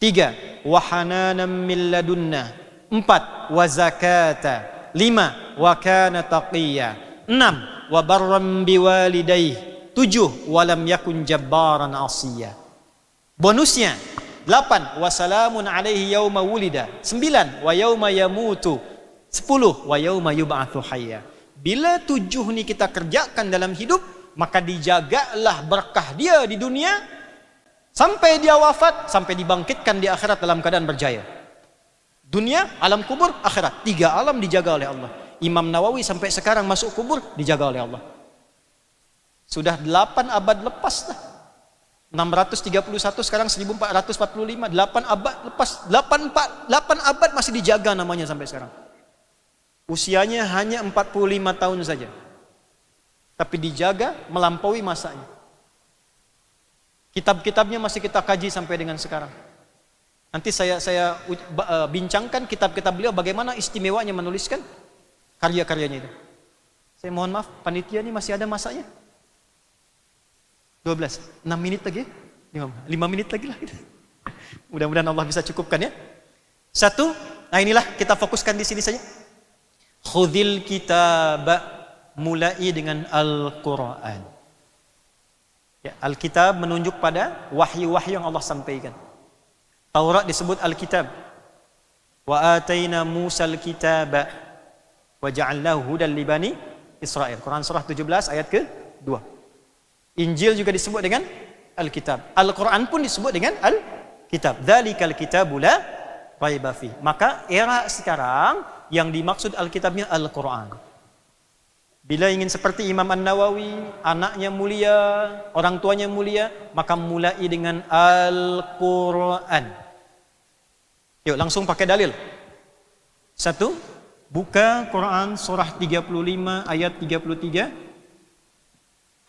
3. Wa hananan min ladunna. 4. Wa zakata. 5. Wa kana taqiyya. 6. Wa barran biwalidayhi. 7. Wa lam yakun jabbaran asiyya. Bonusnya 8. Wa salamun alaihi yauma wulida. 9. Wa yauma yamutu. 10. Wa yauma yub'atsu hayya. Bila 7 ini kita kerjakan dalam hidup, maka dijagalah berkah dia di dunia sampai dia wafat, sampai dibangkitkan di akhirat dalam keadaan berjaya. Dunia, alam kubur, akhirat. 3 alam dijaga oleh Allah. Imam Nawawi sampai sekarang masuk kubur dijaga oleh Allah. Sudah 8 abad lepas dah. 631 sekarang 1445. 8 abad lepas. 8 abad masih dijaga namanya sampai sekarang. Usianya hanya 45 tahun saja. Tapi dijaga melampaui masanya. Kitab-kitabnya masih kita kaji sampai dengan sekarang. Nanti saya bincangkan kitab-kitab beliau bagaimana istimewanya menuliskan karya-karyanya itu. Saya mohon maaf, panitia ini masih ada masanya? 12, 6 menit lagi ya? 5 menit lagi lah. Mudah-mudahan Allah bisa cukupkan ya. 1, nah inilah kita fokuskan di sini saja. Khudhil kitaba, mulai dengan Al-Quran. Ya, Al-Kitab menunjuk pada wahyu-wahyu yang Allah sampaikan. Taurat disebut Al-Kitab. Wa ataina Musal kitaba wa ja'alnahu hudan li bani Israil. Quran surah 17 ayat ke-2. Injil juga disebut dengan Al-Kitab. Al-Quran pun disebut dengan Al-Kitab. Dzalikal kitabu la raiba fi. Maka era sekarang yang dimaksud Alkitabnya Al-Quran. Bila ingin seperti Imam An-Nawawi, anaknya mulia, orang tuanya mulia, maka mulai dengan Al-Quran. Yuk langsung pakai dalil. 1, buka Quran surah 35 ayat 33.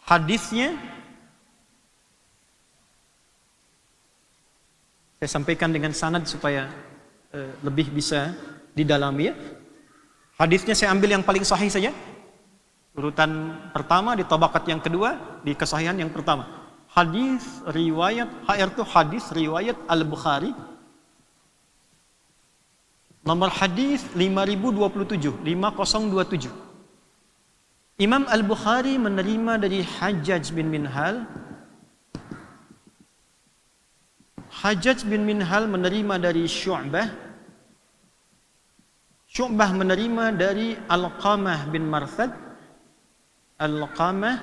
Hadisnya saya sampaikan dengan sanad supaya lebih bisa didalami ya. Hadisnya saya ambil yang paling sahih saja. Urutan pertama di tabaqat yang kedua, di kesahihan yang pertama. Hadis riwayat hadis riwayat Al-Bukhari. Nomor hadis 5027, 5027. Imam Al-Bukhari menerima dari Hajjaj bin Minhal. Hajjaj bin Minhal menerima dari Syu'bah. Syu'bah menerima dari Alqamah bin Marthad. Alqamah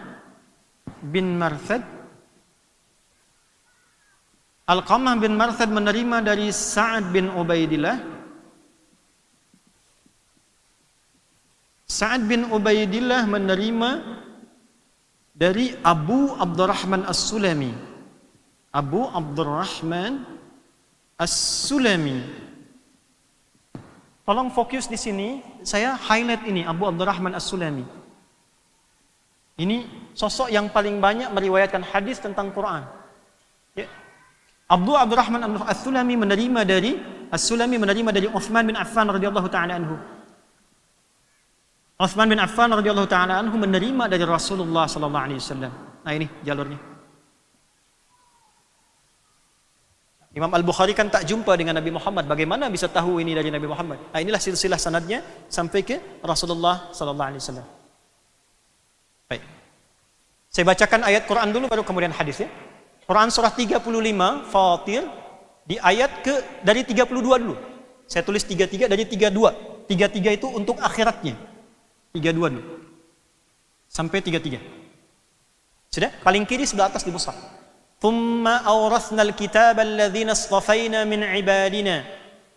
bin Marthad. Alqamah bin Marthad menerima dari Sa'ad bin Ubaidillah. Sa'ad bin Ubaidillah menerima dari Abu Abdurrahman As-Sulami. Abu Abdurrahman As-Sulami. Tolong fokus di sini, saya highlight ini Abu Abdurrahman As-Sulami. Ini sosok yang paling banyak meriwayatkan hadis tentang Quran. Ya. Abu Abdurrahman As-Sulami menerima dari Utsman bin Affan radhiyallahu taala anhu. Utsman bin Affan radhiyallahu taala anhu menerima dari Rasulullah sallallahu alaihi wasallam. Nah ini jalurnya. Imam Al-Bukhari kan tak jumpa dengan Nabi Muhammad. Bagaimana bisa tahu ini dari Nabi Muhammad? Nah, inilah silsilah sanadnya sampai ke Rasulullah sallallahu alaihi wasallam. Baik. Saya bacakan ayat Quran dulu baru kemudian hadis ya. Quran surah 35 Fatir di ayat dari 32 dulu. Saya tulis 33 dari 32. 33 itu untuk akhiratnya. 32 dulu. Sampai 33. Sudah? Paling kiri sebelah atas di mushaf. Thumma awrathna al-kitaba alladhina istafaina min ibadina.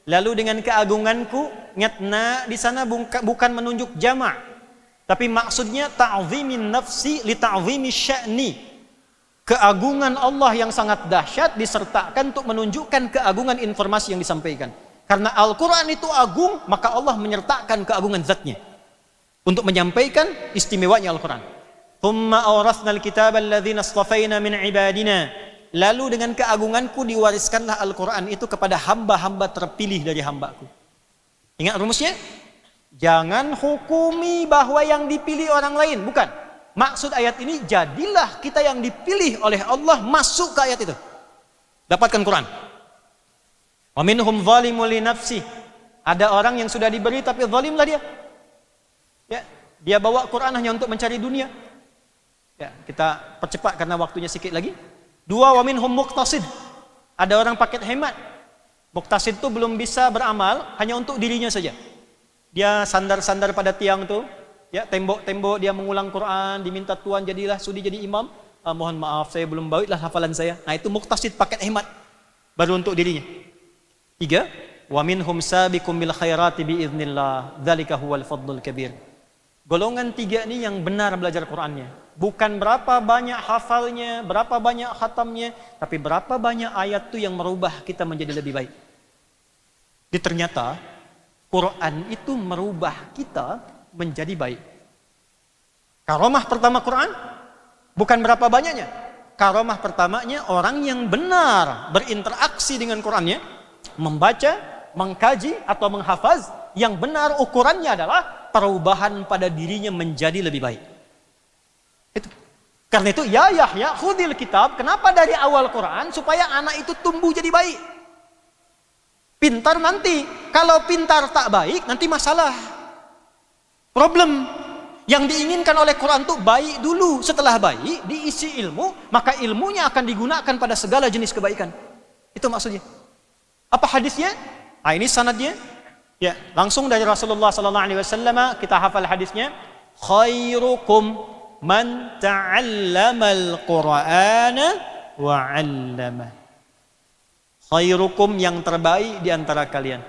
Lalu dengan keagunganku, nyatna di sana bukan menunjuk jama', tapi maksudnya ta'zimin nafsi li ta'zimi sya'ni. Keagungan Allah yang sangat dahsyat disertakan untuk menunjukkan keagungan informasi yang disampaikan. Karena Al-Quran itu agung, maka Allah menyertakan keagungan zatnya untuk menyampaikan istimewanya Al-Quran. Thumma awrathna al-kitaba alladhina istafaina min ibadina. Lalu dengan keagunganku diwariskanlah Al-Quran itu kepada hamba-hamba terpilih dari hambaku. Ingat rumusnya? Jangan hukumi bahwa yang dipilih orang lain, bukan. Maksud ayat ini, jadilah kita yang dipilih oleh Allah masuk ke ayat itu. Dapatkan Quran. Wa minhum zalimun li nafsi. Ada orang yang sudah diberi tapi zalimlah dia. Ya, dia bawa Quran hanya untuk mencari dunia. Ya, kita percepat karena waktunya sedikit lagi. 2, wa minhum muqtasid. Ada orang paket hemat. Muqtasid itu belum bisa beramal, hanya untuk dirinya saja. Dia sandar-sandar pada tiang tuh, ya, tembok-tembok dia mengulang Quran, diminta Tuhan jadilah sudi jadi imam. Mohon maaf saya belum baiklah hafalan saya. Nah, itu muqtasid paket hemat baru untuk dirinya. 3, wa minhum sabiqum bil khairati bi idznillah. Dzalika huwal fadlul kabir. Golongan 3 ini yang benar belajar Qur'annya. Bukan berapa banyak hafalnya, berapa banyak khatamnya, tapi berapa banyak ayat itu yang merubah kita menjadi lebih baik. Jadi ternyata Quran itu merubah kita menjadi baik. Karomah pertama Quran bukan berapa banyaknya. Karomah pertamanya orang yang benar berinteraksi dengan Qurannya, membaca, mengkaji atau menghafaz, yang benar ukurannya adalah perubahan pada dirinya menjadi lebih baik. Itu. Karena itu ya Yahya khudil kitab. Kenapa dari awal Quran? Supaya anak itu tumbuh jadi baik. Pintar nanti. Kalau pintar tak baik nanti masalah. Problem. Yang diinginkan oleh Quran itu baik dulu. Setelah baik diisi ilmu, maka ilmunya akan digunakan pada segala jenis kebaikan. Itu maksudnya. Apa hadisnya? Ini sanadnya. Ya, langsung dari Rasulullah sallallahu alaihi wasallam kita hafal hadisnya. Khairukum man ta'allamal Qur'ana wa 'allama. Khairukum yang terbaik di antara kalian.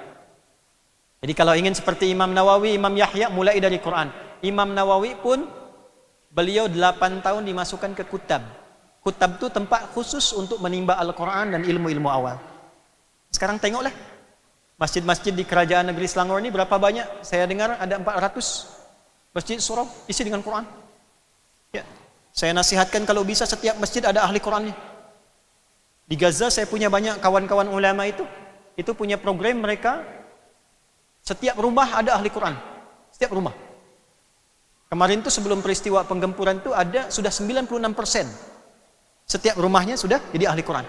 Jadi kalau ingin seperti Imam Nawawi, Imam Yahya mulai dari Quran. Imam Nawawi pun beliau 8 tahun dimasukkan ke Kutab. Kutab itu tempat khusus untuk menimba Al-Quran dan ilmu-ilmu awal. Sekarang tengoklah masjid-masjid di kerajaan negeri Selangor ini berapa banyak? Saya dengar ada 400 masjid surau isi dengan Quran. Ya, saya nasihatkan kalau bisa setiap masjid ada ahli Qurannya. Di Gaza saya punya banyak kawan-kawan ulama itu punya program mereka setiap rumah ada ahli Quran. Setiap rumah. Kemarin itu sebelum peristiwa penggempuran itu ada sudah 96%. Setiap rumahnya sudah jadi ahli Quran.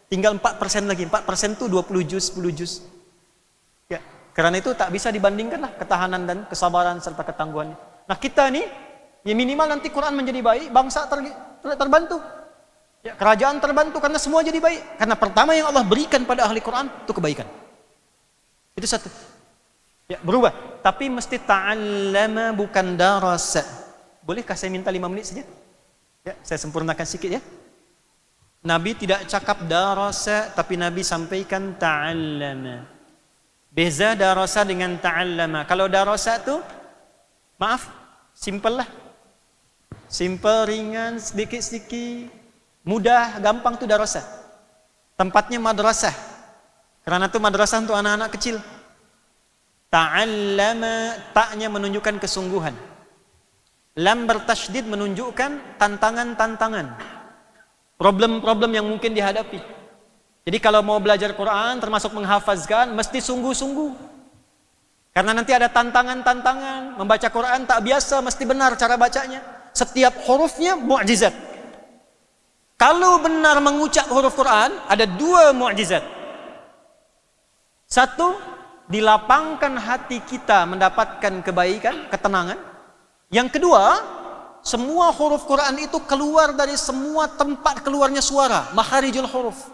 Tinggal 4% lagi. 4% itu 20 juz, 10 juz. Ya, karena itu tak bisa dibandingkan lah ketahanan dan kesabaran serta ketangguhannya. Nah kita nih, ya minimal nanti Quran menjadi baik, bangsa terbantu. Ya, kerajaan terbantu karena semua jadi baik. Karena pertama yang Allah berikan pada ahli Quran itu kebaikan. Itu satu. Ya, berubah. Tapi mesti ta'allama bukan darasa. Bolehkah saya minta 5 menit saja? Ya, saya sempurnakan sedikit ya. Nabi tidak cakap darasa, tapi Nabi sampaikan ta'allama. Beza darasa dengan ta'allama. Kalau darasa tu, maaf, simple lah. Simple, ringan, sedikit-sedikit. Mudah, gampang tu darasa. Tempatnya madrasah. Karena tu madrasah untuk anak-anak kecil. Ta'allama, ta'nya menunjukkan kesungguhan. Lam bertasydid menunjukkan tantangan-tantangan. Problem-problem yang mungkin dihadapi. Jadi kalau mau belajar Quran termasuk menghafazkan mesti sungguh-sungguh. Karena nanti ada tantangan-tantangan, membaca Quran tak biasa, mesti benar cara bacanya. Setiap hurufnya mukjizat. Kalau benar mengucap huruf Quran, ada 2 mukjizat. Satu, dilapangkan hati kita mendapatkan kebaikan, ketenangan. Yang kedua, semua huruf Quran itu keluar dari semua tempat keluarnya suara, makharijul huruf.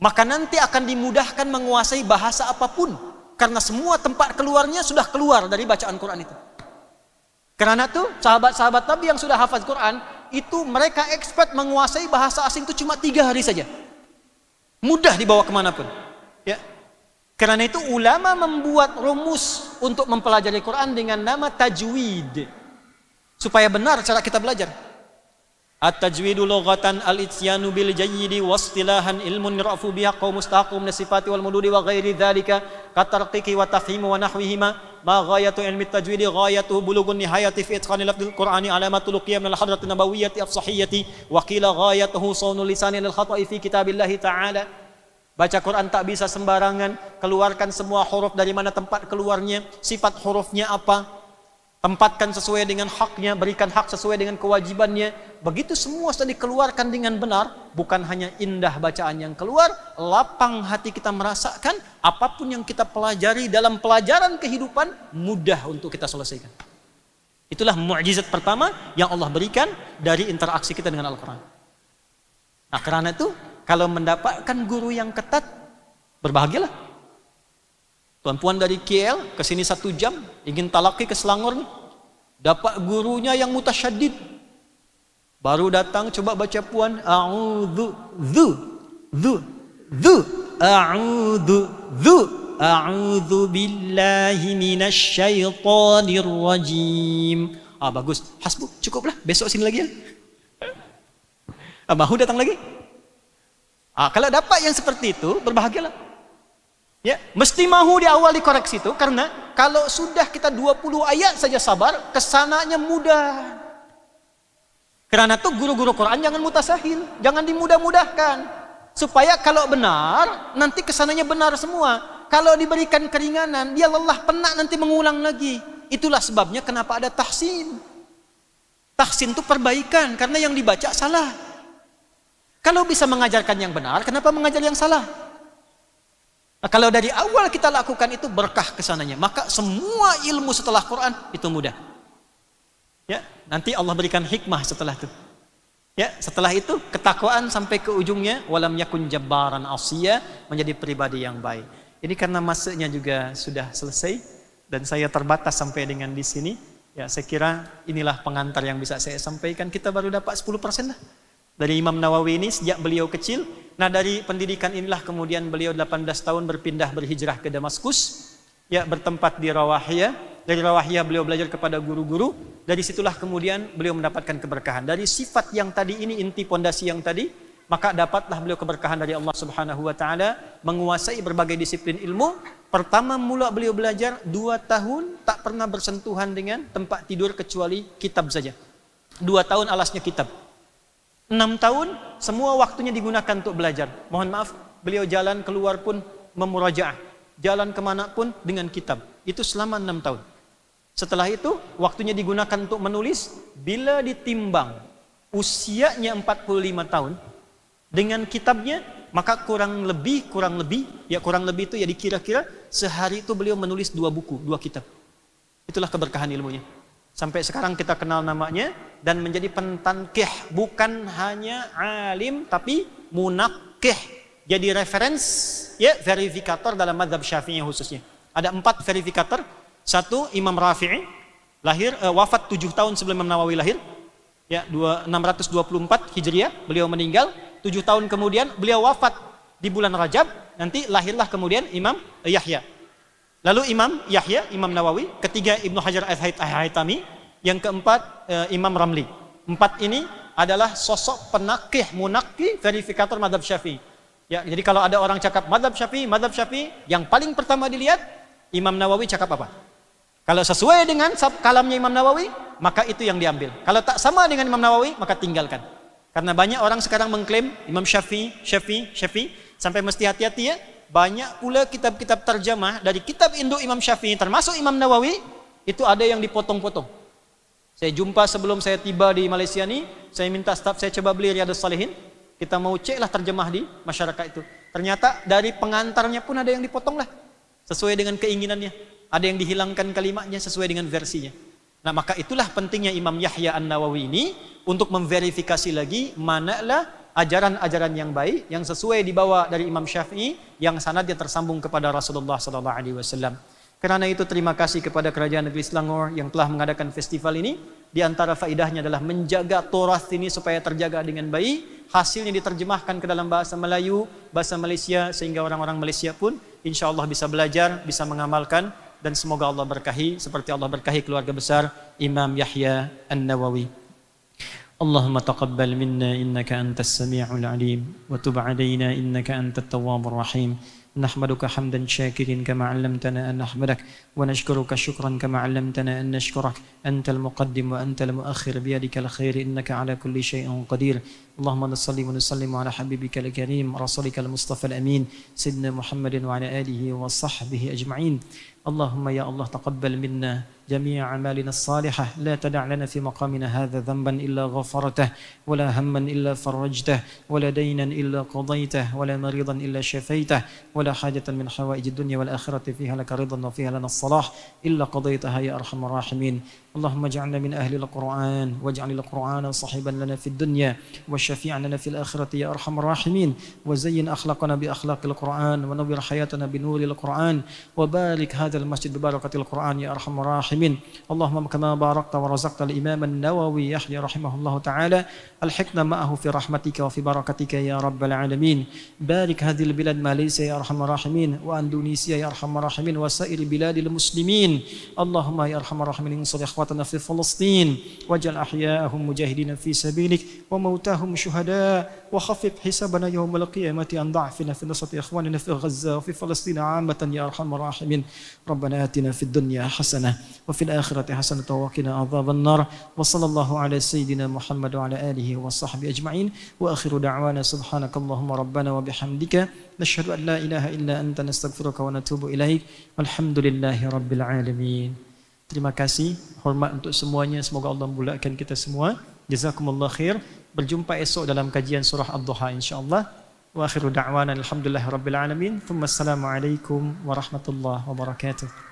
Maka nanti akan dimudahkan menguasai bahasa apapun. Karena semua tempat keluarnya sudah keluar dari bacaan Quran itu. Karena itu sahabat-sahabat Nabi yang sudah hafaz Quran, itu mereka expert menguasai bahasa asing itu cuma 3 hari saja. Mudah dibawa kemanapun. Ya. Karena itu ulama membuat rumus untuk mempelajari Quran dengan nama tajwid. Supaya benar cara kita belajar. At-tajwidu lughatan al-ityanu bil jayyidi wastilahan ilmun yura'fu biha qaum mustaqim nasifati wal mududi wa ghairi dzalika katarqiqi wa tafhim wa nahwihima ma ghayatu ilmi at-tajwidi ghayatuhu bulughun nihayati fi itqani lafdhil qur'ani alamatul luqiyah min al-hadrati nabawiyyati as-sahiyyati wa qila ghayatuhu sawnul lisani lil khata'i fi kitabillahi ta'ala. Baca Quran tak bisa sembarangan, keluarkan semua huruf dari mana tempat keluarnya, sifat hurufnya apa, tempatkan sesuai dengan haknya, berikan hak sesuai dengan kewajibannya. Begitu semua sudah dikeluarkan dengan benar, bukan hanya indah bacaan yang keluar, lapang hati kita merasakan apapun yang kita pelajari dalam pelajaran kehidupan mudah untuk kita selesaikan. Itulah mukjizat pertama yang Allah berikan dari interaksi kita dengan Al-Quran. Nah, karena itu kalau mendapatkan guru yang ketat, berbahagialah. Tuan-puan dari KL ke sini 1 jam, ingin talaki ke Selangor nih. Dapat gurunya yang mutasyaddid. Baru datang coba baca puan, a'udzu a'udzu billahi minasyaitonir rajim. Bagus, hasbuk, cukuplah, besok sini lagi ya. Mahu datang lagi? Kalau dapat yang seperti itu, berbahagialah. Ya, mesti mahu di awal dikoreksi itu, karena kalau sudah kita 20 ayat saja sabar, kesananya mudah. Karena itu guru-guru Quran jangan mutasahil, jangan dimudah-mudahkan. Supaya kalau benar, nanti kesananya benar semua. Kalau diberikan keringanan, dia lelah, penat, nanti mengulang lagi. Itulah sebabnya kenapa ada tahsin. Tahsin itu perbaikan, karena yang dibaca salah. Kalau bisa mengajarkan yang benar, kenapa mengajar yang salah? Nah, kalau dari awal kita lakukan itu berkah kesananya, maka semua ilmu setelah Quran itu mudah. Ya, nanti Allah berikan hikmah setelah itu. Ya, setelah itu ketakwaan sampai ke ujungnya, walam yakun jabbaran asiyya, menjadi pribadi yang baik. Ini karena masanya juga sudah selesai dan saya terbatas sampai dengan di sini. Ya, saya kira inilah pengantar yang bisa saya sampaikan. Kita baru dapat 10% lah. Dari Imam Nawawi ini sejak beliau kecil. Nah, dari pendidikan inilah kemudian beliau 18 tahun berhijrah ke Damaskus, ya, bertempat di Rawahiyah. Dari Rawahiyah beliau belajar kepada guru-guru. Dari situlah kemudian beliau mendapatkan keberkahan. Dari sifat yang tadi ini, inti pondasi yang tadi, maka dapatlah beliau keberkahan dari Allah Subhanahu wa taala, menguasai berbagai disiplin ilmu. Pertama mula beliau belajar 2 tahun tak pernah bersentuhan dengan tempat tidur kecuali kitab saja. 2 tahun alasnya kitab. 6 tahun semua waktunya digunakan untuk belajar. Mohon maaf, beliau jalan keluar pun memurajaah, jalan kemana pun dengan kitab. Itu selama 6 tahun. Setelah itu waktunya digunakan untuk menulis. Bila ditimbang usianya 45 tahun dengan kitabnya, maka kurang lebih itu ya dikira-kira sehari itu beliau menulis 2 buku, 2 kitab. Itulah keberkahan ilmunya. Sampai sekarang kita kenal namanya dan menjadi pentankih, bukan hanya alim tapi munakkih. Jadi reference, ya, verifikator dalam mazhab Syafi'i khususnya. Ada 4 verifikator. 1 Imam Rafi'i, lahir wafat 7 tahun sebelum Imam Nawawi lahir. Ya, 624 Hijriah beliau meninggal. 7 tahun kemudian beliau wafat di bulan Rajab. Nanti lahirlah kemudian Imam Yahya. Lalu Imam Yahya, Imam Nawawi, ketiga Ibnu Hajar al-Haytami, yang keempat Imam Ramli. 4 ini adalah sosok penakih, munakih, verifikator mazhab Syafi'i. Ya, jadi kalau ada orang cakap mazhab Syafi'i, yang paling pertama dilihat Imam Nawawi cakap apa? Kalau sesuai dengan kalamnya Imam Nawawi, maka itu yang diambil. Kalau tak sama dengan Imam Nawawi, maka tinggalkan. Karena banyak orang sekarang mengklaim Imam Syafi'i, sampai mesti hati-hati ya. banyak pula kitab-kitab terjemah dari kitab induk Imam Syafi'i termasuk Imam Nawawi itu ada yang dipotong-potong. Saya jumpa sebelum saya tiba di Malaysia ni, saya minta staf saya coba beli Riyadhus Shalihin. Kita mau cek lah terjemah di masyarakat itu. Ternyata dari pengantarnya pun ada yang dipotong lah sesuai dengan keinginannya. Ada yang dihilangkan kalimatnya sesuai dengan versinya. Nah, maka itulah pentingnya Imam Yahya An-Nawawi ini untuk memverifikasi lagi manalah ajaran-ajaran yang baik yang sesuai dibawa dari Imam Syafi'i yang sanadnya tersambung kepada Rasulullah sallallahu alaihi wasallam. Karena itu terima kasih kepada Kerajaan Negeri Selangor yang telah mengadakan festival ini. Di antara faedahnya adalah menjaga Turath ini supaya terjaga dengan baik. Hasilnya diterjemahkan ke dalam bahasa Melayu, bahasa Malaysia sehingga orang-orang Malaysia pun insya-Allah bisa belajar, bisa mengamalkan dan semoga Allah berkahi seperti Allah berkahi keluarga besar Imam Yahya An-Nawawi. اللهم تقبل منا إنك أنت السميع العليم وتب علينا إنك أنت التواب الرحيم نحمدك حمدا شاكرين كما علمتنا أن نحمدك ونشكرك شكرا كما علمتنا أن نشكرك أنت المقدم وأنت المؤخر بيدك الخير إنك على كل شيء قدير اللهم نصلي ونسلم على حبيبك الكريم رسولك المصطفى الأمين سيدنا محمد وعلى آله وصحبه أجمعين اللهم يا الله تقبل منا جميع أعمالنا الصالحة لا تدع لنا في مقامنا هذا ذنبا إلا غفرته ولا هما إلا فرجته ولا دينا إلا قضيته ولا مريضا إلا شفيته ولا حاجة من حوائج الدنيا والآخرة فيها لك رضا وفيها لنا الصلاح إلا قضيتها يا أرحم الراحمين اللهم اجعلنا من أهل القرآن واجعل القرآن صاحبا لنا في الدنيا وشفيعا لنا في الآخرة يا أرحم الراحمين وزين أخلاقنا بأخلاق القرآن ونور حياتنا بنور القرآن وبارك هذا المسجد ببركة القرآن يا أرحم الراحمين اللهم كما باركت ورزقت الإمام النووي يحيى رحمه الله تعالى الحقنا معه في رحمتك وفي بركتك يا رب العالمين بارك هذه البلاد ماليزيا يا أرحم الراحمين وأندونيسيا يا أرحم الراحمين وسائر بلاد المسلمين اللهم يا أرحم الراحمين انصر إخواتنا في فلسطين واجعل أحياءهم مجاهدين في سبيلك وموتاهم شهداء وخفف حسابنا يوم القيامة عن ضعفنا في نصرة إخواننا في غزة وفي فلسطين عامة يا أرحم الراحمين ربنا آتنا في الدنيا حسنة وفي الآخرة حسنة وقنا عذاب النار وصلى الله على سيدنا محمد وعلى آله وصحبه أجمعين وآخر دعوانا سبحانك اللهم ربنا وبحمدك نشهد أن لا إله إلا أنت نستغفرك ونتوب إليك والحمد لله رب العالمين. Terima kasih, hormat untuk semuanya. Semoga Allah memulakan kita semua. Jazakumullah khair. Berjumpa esok dalam kajian surah Ad-Duha insya-Allah. Wa akhiru da'wana alhamdulillahi rabbil alamin. Assalamualaikum warahmatullahi wabarakatuh.